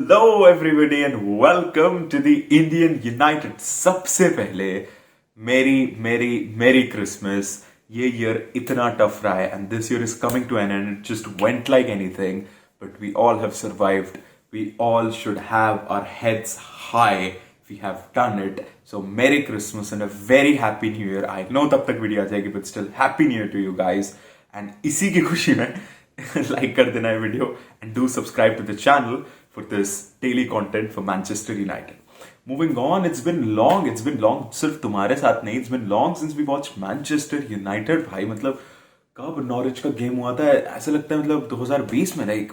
Hello everybody and welcome to the Indian United. सबसे पहले मेरी मेरी मेरी क्रिसमस. ये ईयर इतना टफ रहा है and this year is coming to an end. It just went like anything, but we all have survived. We all should have our heads high. We have done it. So Merry Christmas and a very Happy New Year. I know तब तक video आ जाएगी but still Happy New Year to you guys. And इसी की खुशी में like कर देना है video and do subscribe to the channel for this daily content for Manchester United. Moving on, it's been long. सिर्फ तुम्हारे साथ नहीं, it's been long since we watched Manchester United. भाई मतलब कब नॉरिच का गेम हुआ था ऐसा लगता है, मतलब 2020 में. लाइक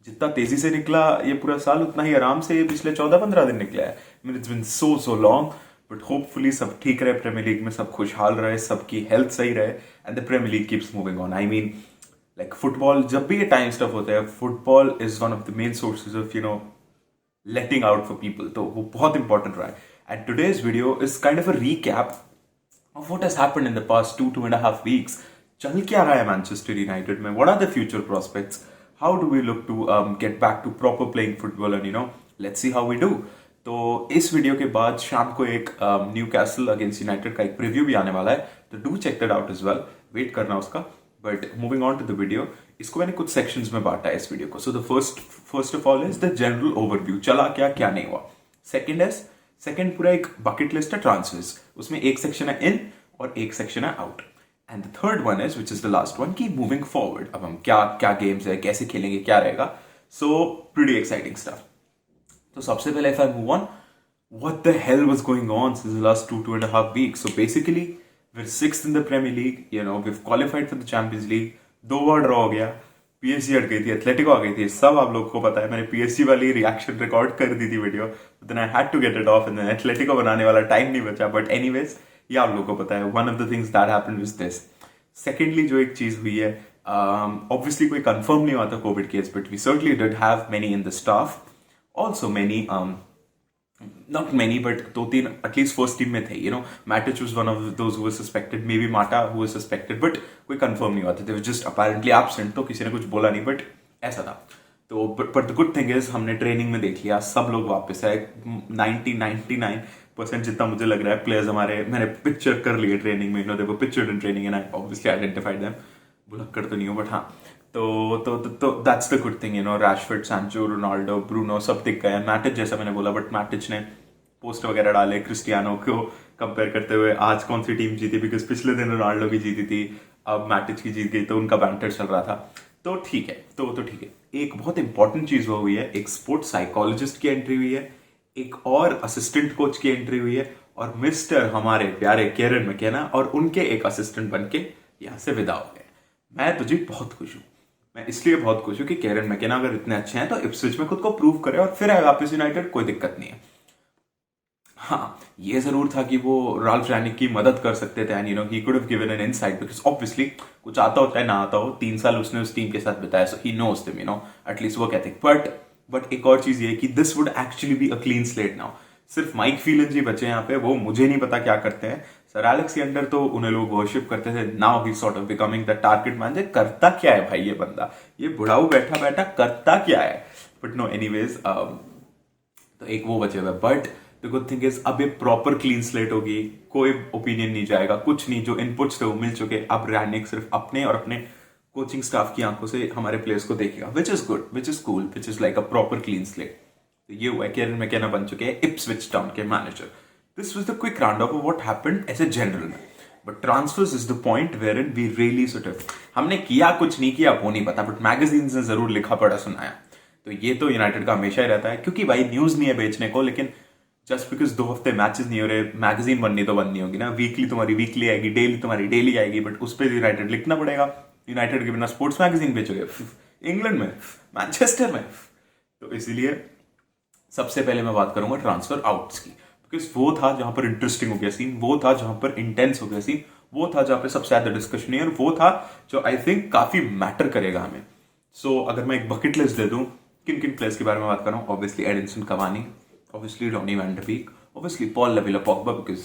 जितना तेजी से निकला ये पूरा साल उतना ही आराम से ये पिछले 14-15 दिन निकला है. I mean, it's been so long. But hopefully सब ठीक रहे, प्रीमियर लीग में सब खुशहाल रहे, सबकी हेल्थ सही रहे and the premier league keeps moving on. I mean like football जब भी ये टाइम स्टफ होता है, football is one of the main sources of letting out for people. तो वो बहुत इंपॉर्टेंट रहा है. And today's video is kind of a recap of what has happened in the past 2.5 weeks. चल क्या रहा है मैनचेस्टर यूनाइटेड में, what are the future prospects, how do we look to get back to proper playing football and let's see how we do. तो इस video के बाद शाम को एक न्यू कैसल अगेंस्ट यूनाइटेड का एक प्रीव्यू भी आने वाला है, तो do check that out as well. Wait करना उसका. But moving on to the video, इसको मैंने कुछ सेक्शंस में बांटा है इस वीडियो को. So the first of all is the general overview, चला क्या नहीं हुआ. सेकंड पूरा एक बकेट लिस्ट है ट्रांसफर्स, उसमें एक सेक्शन है इन और एक सेक्शन है out. And the third one is which is the last one की मूविंग फॉरवर्ड. अब हम क्या गेम्स है, कैसे खेलेंगे, क्या रहेगा. So pretty exciting stuff. तो सबसे पहले if I move on, what the hell was going on since the last 2.5 weeks? So basically, we're 6th in the Premier League. We've qualified for the Champions League. 2 bar draw हो गया. PSG हट गई थी, Atletico आ गई थी, सब आप लोगों को पता है. मैंने PSG वाली रिएक्शन रिकॉर्ड कर दी थी video, then I had to get it off and then Atletico बनाने वाला टाइम नहीं बचा. बट एनीवेज ये आप लोगों को पता है. One of the things that happened was this. Secondly, जो एक चीज हुई है, obviously कोई कंफर्म नहीं हुआ था Covid case, but we certainly did have many in the staff. Also many, not many, but 2-3 at least first team में थे. Matic was one of those who was suspected, maybe Mata who was suspected, but कोई confirm नहीं हुआ था. They were just apparently absent, तो किसी ने कुछ बोला नहीं, but ऐसा था. तो but the good thing is हमने ट्रेनिंग में देख लिया, सब लोग वापस आए. 99% जितना मुझे लग रहा है प्लेयर्स हमारे, मैंने पिक्चर कर लिए ट्रेनिंग में. they were pictured in training and I obviously identified them. भुलक्कड़ तो नहीं हो, बट हाँ. तो that's the good thing. Rashford, Sancho, Ronaldo, Bruno सब दिख गए. मैटिच जैसा मैंने बोला, बट मैटिच ने पोस्ट वगैरह डाले क्रिस्टियानो को कंपेयर करते हुए. आज कौन सी टीम जीती, बिकॉज पिछले दिन रोनाल्डो की जीती थी, अब मैटिच की जीत गई, तो उनका बैंटर चल रहा था. तो ठीक है. तो ठीक है. एक बहुत इंपॉर्टेंट चीज वो हुई है, एक स्पोर्ट्स साइकोलॉजिस्ट की एंट्री हुई है, एक और असिस्टेंट कोच की एंट्री हुई है, और मिस्टर हमारे प्यारे केरन मैकेना और उनके एक असिस्टेंट बन के यहाँ से विदा हो गए. मैं तुझे बहुत खुश हूँ. मैं इसलिए बहुत खुश हूं कि केरन मैकेना अगर इतने अच्छे हैं तो इप्सविच में खुद को प्रूव करे और फिर आए वापस यूनाइटेड, कोई दिक्कत नहीं है. हाँ, ये जरूर था कि वो राल्फ रैनिक की मदद कर सकते थे and he could have given an insight, because obviously कुछ आता हो चाहे ना आता हो, 3 साल उसने उस टीम के साथ बिताया, सो ही नोज देम, एटलीस्ट वो कहते. बट एक और चीज ये कि this would actually be a clean slate now. सिर्फ माइक फीलन जी बचे यहाँ पे, वो मुझे नहीं पता क्या करते हैं. सर एलेक्स के अंडर तो उन्हें लोग वर्शिप करते थे. Now he sort of becoming the target man. करता क्या है भाई ये बंदा, ये बुढ़ाऊ बैठा करता क्या है. बट नो, एनीवेज तो एक वो बचे हुए. But the good thing is अब ये प्रॉपर क्लीन स्लेट होगी, कोई ओपिनियन नहीं जाएगा, कुछ नहीं. जो इनपुट्स थे वो मिल चुके. अब रैनिक सिर्फ अपने और अपने कोचिंग स्टाफ की आंखों से हमारे प्लेयर्स को देखेगा, which is good, which is cool, which is like a proper clean slate. तो ये हुआ. केरन मैकेना बन चुके हैं इप्सविच टाउन के manager. This was the quick roundup of what happened as a general में. But transfers is the point wherein we really sort of, हमने किया कुछ नहीं किया वो नहीं पता, बट मैगजीन्स ने जरूर लिखा पढ़ा सुनाया. तो ये तो यूनाइटेड का हमेशा ही रहता है, क्योंकि भाई न्यूज नहीं है बेचने को. लेकिन जस्ट बिकॉज 2 हफ्ते मैचेस नहीं हो रहे, मैगजीन बननी तो बननी होगी ना. वीकली तुम्हारी वीकली आएगी, डेली तुम्हारी डेली आएगी, बट उस पर यूनाइटेड लिखना पड़ेगा. यूनाइटेड के बिना स्पोर्ट्स मैगजीन बेचोगे इंग्लैंड में, मैनचेस्टर में. तो इसीलिए सबसे पहले मैं बात करूंगा ट्रांसफर आउट्स की, बिकॉज वो था जहां पर इंटरेस्टिंग हो गया सीन, वो था जहां पर इंटेंस हो गया सीन, वो था जहां पर सबसे ज्यादा डिस्कशन है, और वो था जो आई थिंक काफी मैटर करेगा हमें. सो अगर मैं एक बकेट लिस्ट दे दूं किन किन प्लेयर्स के बारे में बात कर रहा हूं, obviously Edinson Cavani, obviously Donny van de Beek, obviously Paul लविला पॉग्बा, बिकॉज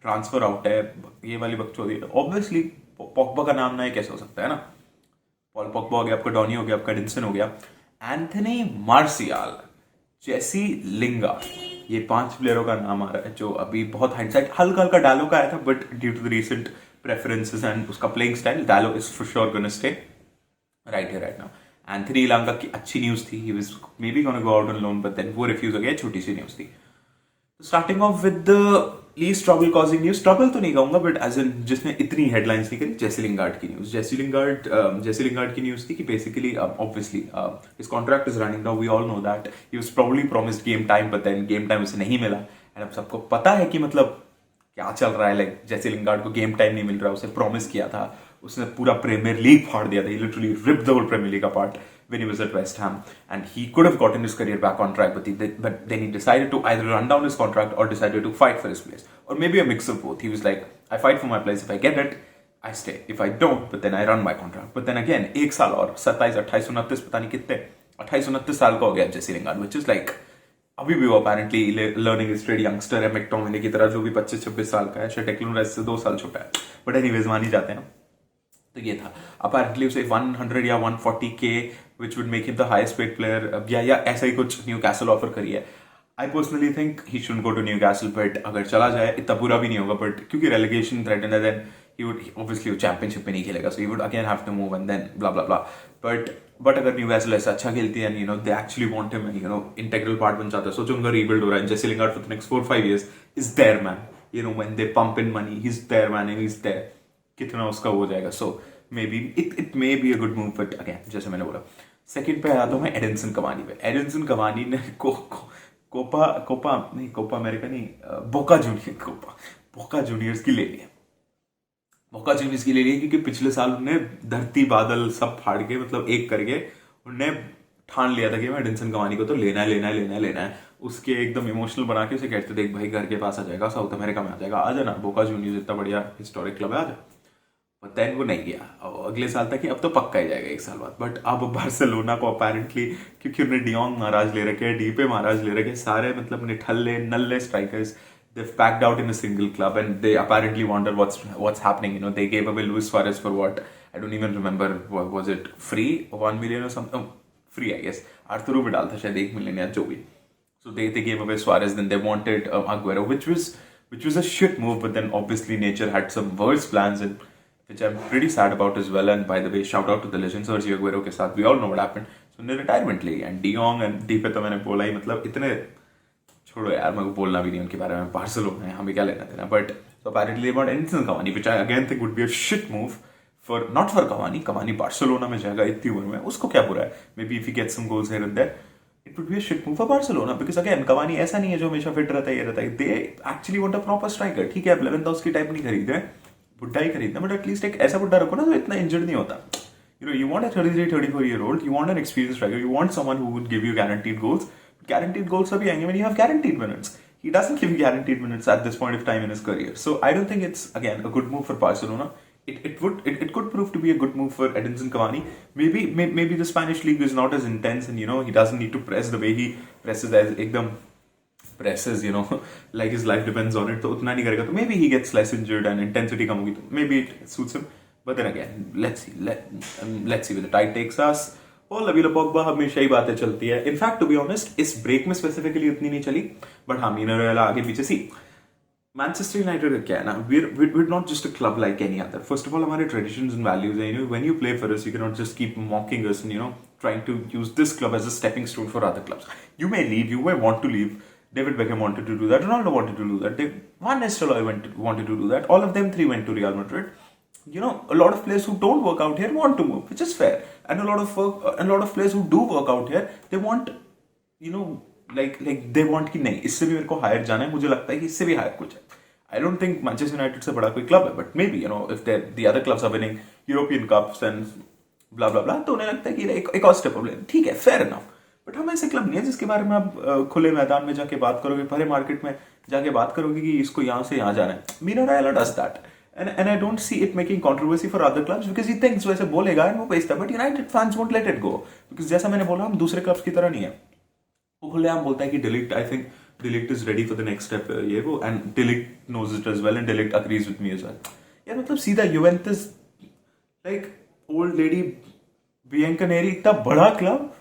ट्रांसफर आउट है, ये वाली बकचोदी. ऑब्वियसली पॉग्बा का नाम ना है, कैसे हो सकता है ना. पॉल पॉग्बा हो गया आपका, डॉनी हो गया आपका, एडिनसन हो गया, एंथनी मार्सियाल. जेसी लिंगार्ड, ये 5 प्लेयरों का नाम आ रहा है जो अभी बहुत हाइंडसाइट हल्का हल्का डालो का आया था, but due to the recent preferences and उसका playing style, Dalot is for sure gonna stay right here right now. Anthony Elanga की अच्छी न्यूज थी, he was maybe gonna go out on loan but then वो refuse हो गया, छोटी सी news थी। Starting off with the least trouble causing news, trouble तो नहीं कहूंगा बट एज इन जिसने इतनी हेडलाइंस नहीं करी, जेसी लिंगार्ड की न्यूज। जेसी लिंगार्ड की न्यूज थी कि basically obviously his contract is running now, we all know that he was probably promised game time but then game time उसे नहीं मिला। एंड अब सबको पता है कि मतलब क्या चल रहा है, लाइक जेसी लिंगार्ड को गेम टाइम नहीं मिल रहा, उसे प्रॉमिस किया था, उसने पूरा प्रीमियर लीग फाड़ दिया था, he literally ripped the whole Premier League apart when he was at West Ham, and he could have gotten his career back on track, but then he decided to either run down his contract or decided to fight for his place, or maybe a mix of both. He was like, I fight for my place, if I get it, I stay. If I don't, but then I run my contract. But then again, एक साल और 27, 28, 29 पता नहीं कितने 28, 29 साल का हो गया Jesse Lingard, which is like अभी भी वो apparently learning his trade youngster है, मैकटोमिनी की तरह, जो भी 25-26 साल का है, शायद टेक्लन राइस से 2 साल छोटा है, बट एनीवेज मान ही जाते हैं। तो ये था अपेरेंटली उसे 100 या 140 के which would make him the highest paid player, या ऐसा ही कुछ न्यू कैसल ऑफर करी है। I personally think he should go to Newcastle, but अगर चला जाए इतना बुरा भी नहीं होगा, बट क्योंकि रेलिगेशन थ्रेटन है, then he would obviously championship में नहीं खेलेगा, so he would again have to move and then blah blah blah. But अगर न्यू कैसल ऐसा अच्छा खेलती है, you know they actually want him, you know integral part बन जाता है, सोचो उनका रीबिल्ड हो रहा है, Jesse Lingard for the next 4-5 years is there man, you know when they pump in money he is there man and he is there, कितना उसका हो जाएगा। सो maybe it may be a good move, but again जैसे मैंने बोला, second पे आता हूँ मैं एडिनसन कवानी पे। एडिनसन कवानी ने कोपा अमेरिका नहीं, बोका जूनियर्स की ले लिया, बोका जूनियर्स की ले लिया क्योंकि पिछले साल उन्होंने धरती बादल सब फाड़ के, मतलब एक करके उन्होंने ठान लिया था कि मैं एडिनसन कवानी को तो लेना है। उसके एकदम इमोशनल बना के उसे कहते देख भाई घर के पास आ जाएगा, साउथ अमेरिका में आ जाएगा, आ जाना, बोका जूनियर्स इतना बढ़िया हिस्टोरिक क्लब है, आ जा। बट देन वो नहीं गया, अगले साल तक कि अब तो पक्का ही जाएगा 1 साल बाद। बट अब बार्सिलोना को अपेरेंटली, क्योंकि उन्हें डियोंग महाराज ले रखे हैं, डीपे महाराज ले रखे हैं, सारे मतलब निठल्ले नल्ले strikers, they've packed out in a single club and they apparently wonder what's happening. You know, they gave away Luis Suarez for what? I don't even remember. Was it free? 1 million or something? Oh, free, I guess. Arturo Vidal था शायद 1 million या जो भी. So they gave away Suarez. Then they wanted Aguero, which was a shit move. But then obviously nature had some worse plans, and which I'm pretty sad about as well. And by the way, shout out to the legend Sergio Aguero के साथ. We all know what happened. So उन्हें retirement Lee, and De Jong and Depay तो मैंने बोला ही, मतलब इतने छोड़ो यार, मेरे को बोलना भी नहीं उनके बारे में, बार्सिलोना है, हमें क्या लेना देना। But so apparently they want Edinson Cavani, which I again think would be a shit move for, not for Cavani. Cavani Barcelona में जाएगा इतनी उम्र में, उसको क्या बुरा है, maybe if he gets some goals here and there, it would be a shit move for Barcelona, because again Cavani ऐसा नहीं है जो हमेशा फिट रहता है, ये रहता है, दे actually want a proper striker. ठीक है, अब लेवेंडोव्स्की टाइप नहीं खरीद रहे, बुड्ढा ही खरीदना, बट एटलीस्ट एक ऐसा बुड्ढा रखो ना जो इतना इंजर्ड नहीं होता। You know, you want a 33-34-year-old, you want an experienced striker, you want someone who would give you guaranteed goals. Guaranteed goals तभी आएंगे when you have guaranteed minutes. He doesn't give guaranteed minutes at this point of time in his career. So I don't think it's, again, a good move for Barcelona. It could prove to be a good move for Edinson Cavani. Maybe the Spanish league is not as intense, and you know he doesn't need to press the way he presses, as ekdam presses, you know, like his life depends on it. तो उतना नहीं करेगा, तो maybe he gets less injured and intensity कम होगी, तो maybe it suits him. But then again, let's see where the tide takes us. और लबीला Pogba हमेशा ही बातें चलती है। इनफैक्ट टू बी ऑनेस्ट इस ब्रेक में स्पेसिफिकली इतनी नहीं चली, बट हाँ मीना रोयला आगे पीछे सी। मैनचेस्टर यूनाइटेड का क्या है ना, we're not just a club like any other. First of all, हमारे traditions and values हैं, you know, when you play for us, you cannot just keep mocking us and, you know, trying to use this club as a stepping stone for other clubs. You may leave, you may want to leave. David Beckham wanted to do that, Ronaldo wanted to do that, Van Nistelrooy wanted to do that. All of them three went to Real Madrid. You know, a lot of players who don't work out here want to move, which is fair, and a lot of players who do work out here, they want, you know, like they want कि नहीं, इससे भी मेरे को higher जाना है, मुझे लगता है कि इससे भी हायर कुछ है। I don't think Manchester United से बड़ा कोई क्लब है, but maybe, you know, if the other clubs are winning European cups and blah blah blah, तो उन्हें लगता है कि एक और स्टेप अप लेना, ठीक है, fair enough। बट हम ऐसे क्लब नहीं है जिसके बारे में आप खुले मैदान में जाके बात करोगे, भरे मार्केट में जाके बात करोगे कि इसको यहाँ से यहाँ जाना है। Meena Raila does that, and I don't see it making controversy for other clubs because he thinks वैसे बोलेगा and वो बेचता है, but United fans won't let it go because जैसा मैंने बोला, हम दूसरे क्लब्स की तरह नहीं है। वो खुलेआम बोलता है कि delete, I think delete is ready for the next step, ये वो, and delete knows it as well and delete agrees with me as well। यार मतलब सीधा Juventus, like old lady Bianconeri, इतना बड़ा क्लब,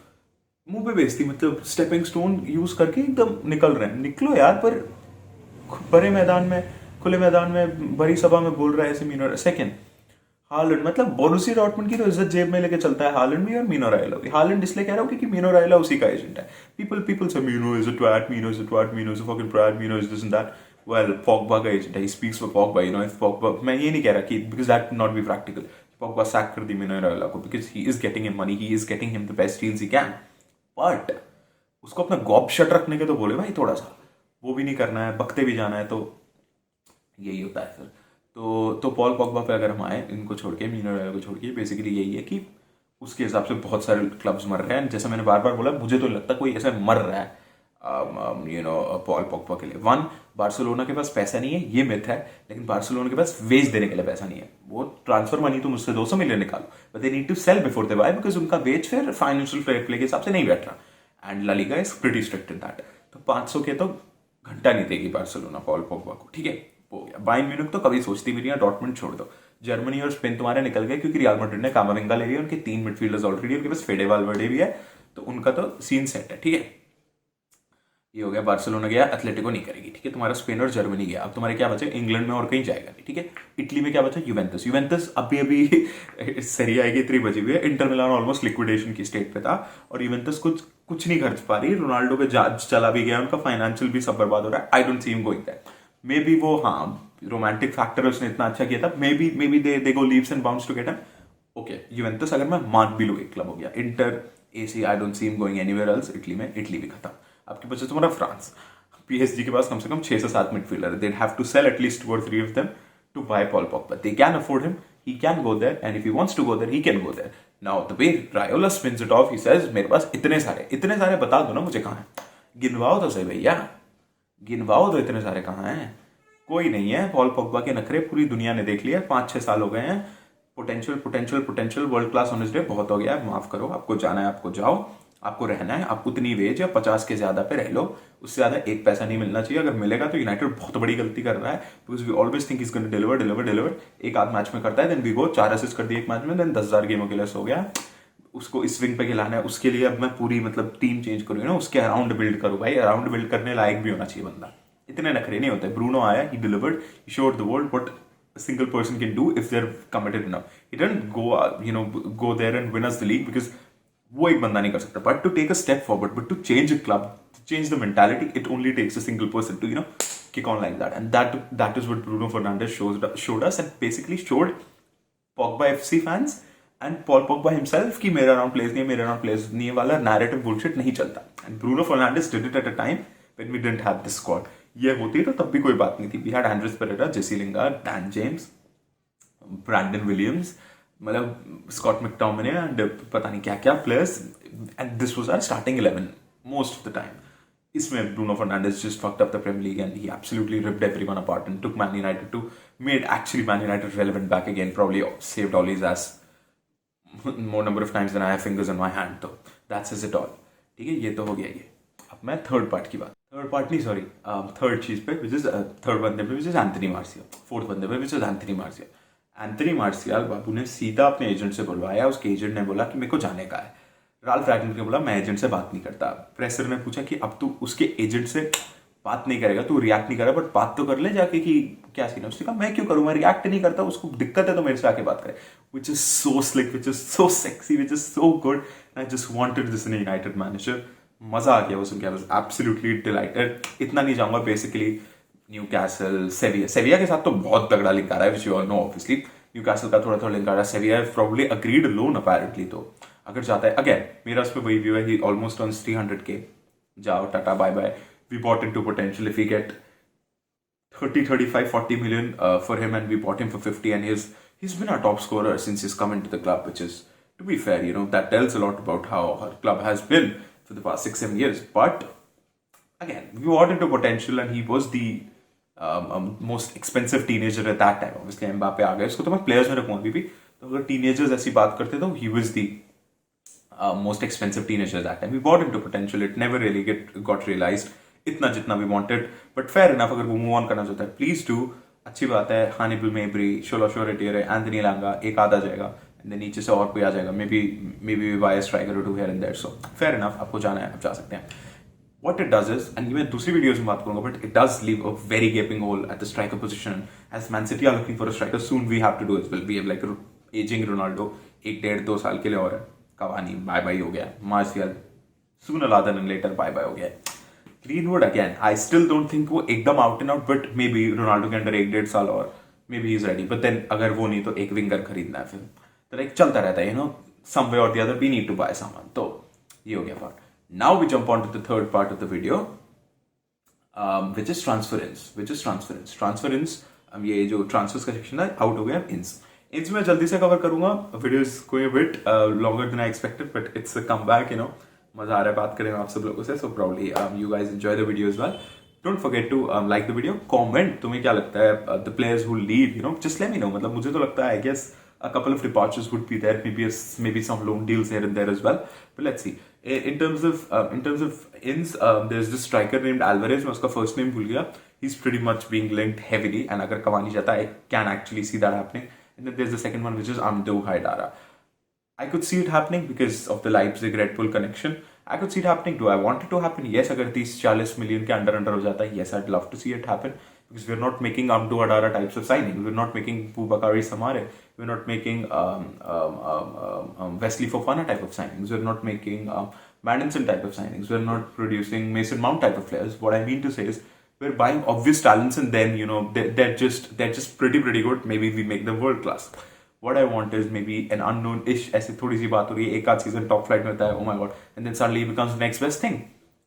मुंह पे बेइज्जती, मतलब स्टेपिंग स्टोन यूज करके एकदम निकल रहे हैं। निकलो यार, पर बड़े मैदान में, खुले मैदान में, बड़ी सभा में बोल रहा है ऐसे मीनो। सेकंड, हालैंड, मतलब बोरुसिया डॉर्टमुंड की तो इज्जत जेब में लेके चलता है हालैंड भी और मीनो रायला भी। हालैंड इसलिए कह रहा हूँ क्योंकि मीनो रायला उसी का एजेंट है। पीपल से Mino is a twat, Mino is a twat, Mino is a fucking twat, Mino is this and that. Well, Pogba का एजेंट है, he speaks for Pogba, you know. If Pogba, मैं ये नहीं कह रहा कि because that not be practical, Pogba sack कर दी मीनो रायला को because he is getting him money, he is getting him the best deals he can. But उसको अपना गॉब शट रखने के तो बोले भाई, थोड़ा सा वो भी नहीं करना है, बकते भी जाना है, तो यही होता है फिर। तो पॉल पॉगबा पे अगर हम आए, इनको छोड़ के, मीनो रायला को छोड़ के, बेसिकली यही है कि उसके हिसाब से बहुत सारे क्लब्स मर रहे हैं। जैसा मैंने बार बार बोला, मुझे तो नहीं लगता कोई ऐसा मर रहा है यू नो पॉल पॉगबा के लिए। वन, बार्सिलोना के पास पैसा नहीं है, ये मिथ है, लेकिन बार्सिलोना के पास वेज देने के लिए पैसा नहीं है। वो ट्रांसफर मनी तो मुझसे 200 मिलियन निकालो, but they need to sell before they buy, because उनका वेज फिर फाइनेंशियल फेयर प्ले के हिसाब से नहीं बैठ रहा। And La Liga is pretty strict in that. तो 500 के तो घंटा नहीं देगी बार्सिलोना पॉल पोग्बा को, ठीक है, हो गया। बायर्न म्यूनिख तो कभी सोचती भी नहीं है, डॉर्टमुंड छोड़ दो। जर्मनी और स्पेन तुम्हारे निकल गए क्योंकि रियल मैड्रिड ने कामाविंगा ले लिया, उनके 3 मिडफील्डर्स ऑलरेडी, उनके पास फेडे वाल्वर्डे भी है, तो उनका तो सीन सेट है, ठीक है। ये हो गया, बार्सिलोना गया, एथलेटिको नहीं करेगी, ठीक है। तुम्हारा स्पेन और जर्मनी गया, अब तुम्हारे क्या बचे, इंग्लैंड में और कहीं जाएगा नहीं, ठीक है। इटली में क्या बचा, यूवेंटस। यूवेंटस अभी अभी सरी आएगी, इतनी बची हुई है। इंटर मिलान ऑलमोस्ट लिक्विडेशन की स्टेट पे था, और यूवेंटस कुछ नहीं खर्च पा रही। रोनाल्डो पे जांच चला भी गया, उनका फाइनेंशियल भी सब बर्बाद हो रहा है। I don't see him going that. Maybe वो, हाँ, रोमांटिक फैक्टर उसने इतना अच्छा किया था, maybe they go leaves and bounds to get him. Okay, Juventus अगर मैं मान भी लूँ एक क्लब हो गया। Inter, AC, I don't see him going anywhere else. Italy में, इटली भी खत्म। आपके बचे तुम्हारा फ्रांस। पीएसजी के पास कम से कम 6 से 7 मिडफील्डर है। They'd have to sell at least 2 or 3 of them to buy Paul Pogba. They can afford him. He can go there, and if he wants to go there, he can go there. Now the way Raiola spins it off, he says, मेरे पास इतने सारे बता दो ना मुझे कहाँ हैं। गिनवाओ तो सही भैया, गिनवाओ तो इतने सारे कहाँ हैं। कोई नहीं है। पॉल पोग्बा के नखरे पूरी दुनिया ने देख लिया, 5-6 साल हो गए हैं। पोटेंशियल वर्ल्ड क्लास होने से बहुत हो गया है, माफ करो। आपको जाना है, आपको जाओ, आपको रहना है, आप उतनी वेज या 50 के ज्यादा पे रह लो, उससे ज्यादा एक पैसा नहीं मिलना चाहिए। अगर मिलेगा तो यूनाइटेड बहुत बड़ी गलती कर रहा है, because we always think is going to deliver. एक आध मैच में करता है, देन वी गो 4 असिस्ट कर दिए एक मैच में, देन 10,000 गेमों के लिए हो गया। उसको इस स्विंग पे खिलाना है, उसके लिए अब मैं पूरी मतलब टीम चेंज करूँ ना, उसके अराउंड बिल्ड करूँ। भाई अराउंड बिल्ड करने लायक भी होना चाहिए बंदा, इतने नखरे नहीं होते। ब्रूनो आया, he delivered, he showed the world what a single person can do if they're committed enough. He didn't go there and win us the league because वो एक बंदा नहीं कर सकता. But to take a step forward, but to change a club, to change the mentality, it only takes a single person to kick on like that. And that is what Bruno Fernandes showed us, and basically showed Pogba FC fans and Paul Pogba himself कि मेरा around place नहीं है वाला narrative bullshit नहीं चलता. And Bruno Fernandes did it at a time when we didn't have this squad. ये होती तो तब भी कोई बात नहीं थी. We had Andres Pereira, Jesse Lingard, Dan James, Brandon Williams, मतलब स्कॉट मैकटोमिने एंड पता नहीं क्या क्या players, and this was our starting 11 most of the time. इसमें Bruno Fernandes just fucked up the Premier League and he absolutely ripped everyone apart and took Man United to made actually Man United relevant back again. Probably saved Ollie's ass more number of times than I have fingers on my hand. तो that's is it all. ठीक है, ये तो हो गया ये. अब मैं थर्ड पार्ट की बात, थर्ड चीज पे विच इज थर्ड बंदे पे विच इज एंथनी मार्सियल, फोर्थ बंदे पे विच इज एंथनी मार्सियल. एंथनी मार्सियल बाबू ने सीधा अपने एजेंट से बुलवाया. उसके एजेंट ने बोला कि मेरे को जाने का है. राल्फ रैगनिक ने बोला मैं एजेंट से बात नहीं करता. प्रेसर ने पूछा कि अब तू उसके एजेंट से बात नहीं करेगा, तू रिएक्ट नहीं करेगा, बट बात तो कर ले जाके कि क्या सीन है. उसने कहा मैं क्यों करूँ, मैं रिएक्ट नहीं करता, उसको दिक्कत है तो मेरे से आके बात करे. Which is so slick, which is so sexy, which is so good. I just wanted this in United manager. मजा आ गया वो सुन के. I was absolutely delighted. इतना नहीं जाऊंगा. बेसिकली न्यूकैसल, सेविया के साथ तो बहुत तगड़ा लिंक आ रहा है, which you all know obviously. Newcastle का थोड़ा लिंक आ रहा है. सेविया प्रॉब्ली अग्रीड लोन अपैरेंटली. तो अगर जाता है, अगेन मेरा उस पर वही व्यू है, ही ऑलमोस्ट अर्न्स 300K. जाओ, टाटा, bye bye. We bought into potential. If we get 30, 35, 40 million for him and we bought him for 50 and he's been our top scorer since he's come into the club, which is, to be fair, that tells a lot about how our club has been for the past 6-7 years. But again, we bought into potential and he was the most expensive teenager at that time. Obviously Mbappe आ गए, इसको तो मैं players में रखूँ अभी भी. तो अगर teenagers ऐसी बात करते तो he was the most expensive teenager at that time. We bought into potential. It never really got realized इतना जितना भी वांटेड. बट फेयर इनफ, अगर वो मूव ऑन करना चाहता है प्लीज डू. अच्छी बात है. हानिबल मेबरी, शोला शोरेटियर, एंथनी लांगा, एक आधा जाएगा. एंड देन नीचे से और कोई आ जाएगा, maybe we buy striker two here and there. So fair enough, आपको जाना है आप जा सकते हैं. What it does is, and मैं दूसरी वीडियोस में बात करूंगा, but it does leave a very gaping hole at the striker position. As Man City are looking for a striker, soon we have to do as well. We have like aging Ronaldo, 1.5-2 साल के लिए और है. Cavani bye bye हो गया. Martial sooner rather than later bye bye हो गया. Greenwood again, I still don't think वो एकदम out and out, but maybe Ronaldo के अंदर 1.5 साल और maybe he's ready. But then अगर वो नहीं तो एक विंगर खरीदना है फिर, तो like चलता रहता है, you know, some way or the other we need to buy someone. तो ये हो गया part. Now we jump on to the third part of the video, which is transference. Transference, ये जो transfers का section है, out हो गया ins. Ins में जल्दी से cover करूँगा. Video is going a bit longer than I expected, but it's a comeback, you know. मजा आ रहा है बात करें आप सब लोगों से. So probably you guys enjoy the video as well. Don't forget to like the video. Comment तुम्हें क्या लगता है, the players who leave, you know, just let me know. मतलब मुझे तो लगता है, I guess a couple of departures would be there, maybe some loan deals here and there as well, but let's see. In terms of ins, there's this striker named Alvarez. मैं उसका first name भूल गया. He's pretty much being linked heavily, and अगर Cavani जाता है, I can actually see that happening. And then there's the second one, which is Amdo Haidara. I could see it happening because of the Leipzig Red Bull connection. I could see it happening. Do I want it to happen? Yes. अगर 30-40 million के under हो जाता है, yes, I'd love to see it happen. Because we're not making Amdo Adara types of signings. We're not making Boubakary Samare. We're not making Wesley Fofana type of signings. We're not making Madison type of signings. We're not producing Mason Mount type of players. What I mean to say is, we're buying obvious talents and then, you know, they're just pretty good. Maybe we make them world class. What I want is maybe an unknown-ish, ऐसी थोड़ी सी बात हो रही है, एक आध season top flight में होता है, oh my god, and then suddenly it becomes the next best thing.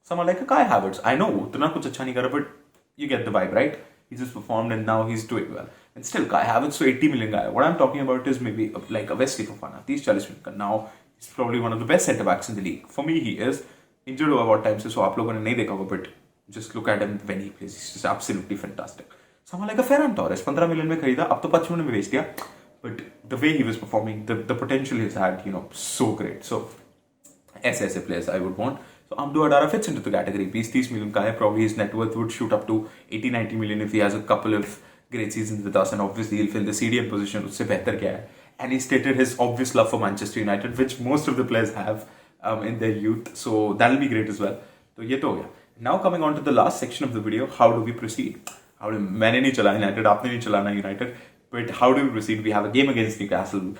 Someone like a Kai Havertz. I know उतना कुछ अच्छा नहीं कर रहा, but you get the vibe, right? He just performed and now he's doing well. And still, Kai Havertz, so 80 million guy. What I'm talking about is maybe like a Wesley Fofana, 30-40 million. Now he's probably one of the best centre backs in the league. For me, he is injured over what time, so आप लोगों ने नहीं देखा होगा, but just look at him when he plays. He's just absolutely fantastic. Someone like a Ferran Torres, 15 million में खरीदा, अब तो 55 में बेच दिया. But the way he was performing, the potential he's had, you know, so great. So ऐसे players I would want. So Amdo Adara fits into the category. 20-30 million का है. Probably his net worth would shoot up to 80-90 million if he has a couple of great seasons with us, and obviously he'll fill the CDM position. उससे बेहतर क्या है? And he stated his obvious love for Manchester United, which most of the players have in their youth. So that'll be great as well. तो ये तो हो गया. Now coming on to the last section of the video, how do we proceed? मैंने नहीं चला United, आपने नहीं चलाना United, but how do we proceed? We have a game against Newcastle.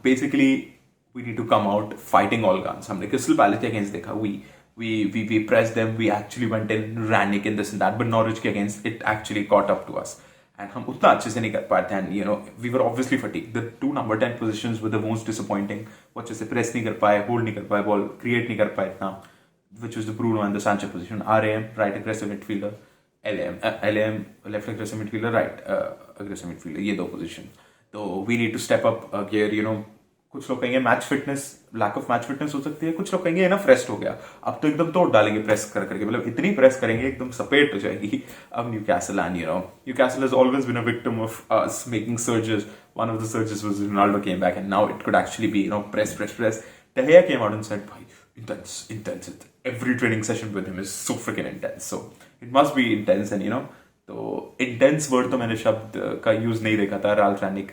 Basically, we need to come out fighting all guns. हमने Crystal Palace के against देखा, we pressed them, we actually went in, ran it in this and that, but Norwich के against it actually caught up to us. And हम उतना अच्छे से नहीं कर पाए थे, and you know, we were obviously fatigued. The two number 10 positions were the most disappointing. वो अच्छे से press नहीं कर पाए, hold नहीं कर पाए, ball create नहीं कर पाए इतना, which was the Bruno and the Sancho position. RAM, right aggressive midfielder, LAM left aggressive midfielder, right aggressive midfielder, ये दो position. तो we need to step up gear, you know. कुछ लोग कहेंगे match fitness, lack of match fitness हो सकती है, कुछ लोग कहेंगे इनफ रेस्ट हो गया, अब तो एकदम तोड़ डालेंगे प्रेस कर करके, मतलब इतनी प्रेस करेंगे एकदम सपेट हो जाएगी. अब Newcastle, and you know, Newcastle has always been a victim of us making surges. One of the surges was Ronaldo came back, and now it could actually be, you know, press. De Gea came out and said, "Bhai, intense. Every training session with him is so freaking intense. So it must be intense." And you know, तो intense word तो मैंने शब्द का use नहीं देखा था Ralph रैनिक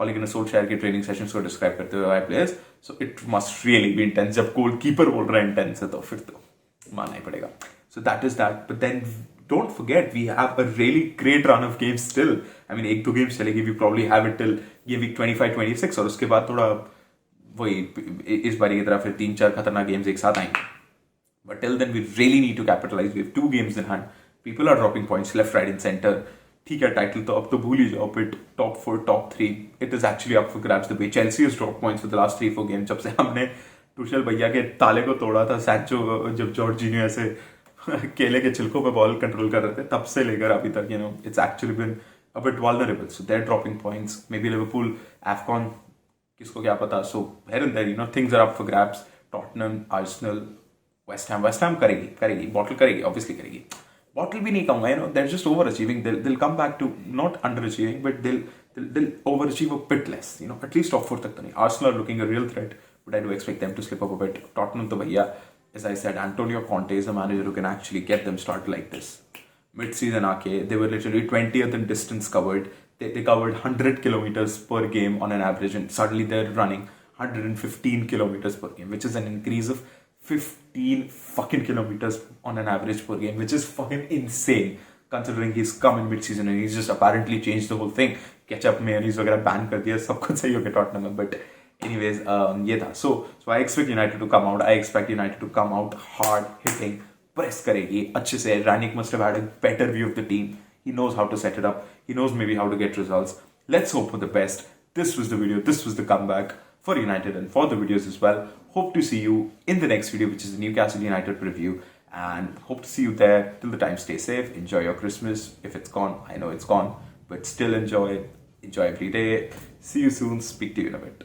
ओले गुनर सोल्शरायर के ट्रेनिंग सेशंस को डिस्क्राइब करते हुए players. So it must really be intense. जब गोलकीपर बोल रहा है इंटेंस है तो फिर तो मानना ही पड़ेगा. So that is that. But then don't forget we have a really great run of games still. I mean 1-2 games चलेगी. We probably have it till ये वीक 25-26 और उसके बाद थोड़ा वही इस बारी की तरह फिर 3-4 खतरनाक गेम्स एक साथ आएंगे. But till then we really need to capitalise. We have 2 games in hand. People are dropping points left, right, and center. ठीक है, टाइटल तो अब तो भूल ही जाओ. But top 4, top 3, it is actually up for grabs. The way Chelsea has dropped points for the last 3-4 games. जब से हमने टुशेल भैया के ताले को तोड़ा था, सैंचो जब जॉर्जिनियो ऐसे केले के छिलकों पे बॉल कंट्रोल कर रहे थे, तब से लेकर अभी तक, you know, it's actually been a bit vulnerable. So they're dropping points. Maybe Liverpool, AFCON, किसको क्या पता. So here and there, you know, things are up for grabs. Tottenham, Arsenal, West Ham करेगी, Bottle करेगी, obviously करेगी. Bottle भी नहीं कहूँगा, you know, they're just overachieving. They'll come back to not underachieving, but they'll overachieve a bit less. You know, at least top 4 तक तो नहीं. Arsenal are looking a real threat, but I do expect them to slip up a bit. Tottenham तो भैया, as I said, Antonio Conte is a manager who can actually get them started like this. Mid-season आके, they were literally 20th in distance covered. They covered 100 kilometers per game on an average, and suddenly they're running 115 kilometers per game, which is an increase of 15 fucking kilometers on an average per game, which is fucking insane considering he's come in mid-season and he's just apparently changed the whole thing. Ketchup, mayonnaise वगैरह ban कर दिया, सब कुछ सही हो गया Tottenham में. But anyways, ये था. So I expect United to come out. I expect United to come out hard hitting, press करेगी अच्छे से. Ranić must have had a better view of the team. He knows how to set it up. He knows maybe how to get results. Let's hope for the best. This was the video. This was the comeback for United and for the videos as well. Hope to see you in the next video, which is the Newcastle United preview. And hope to see you there. Till the time, stay safe. Enjoy your Christmas. If it's gone, I know it's gone, but still enjoy. Enjoy every day. See you soon. Speak to you in a bit.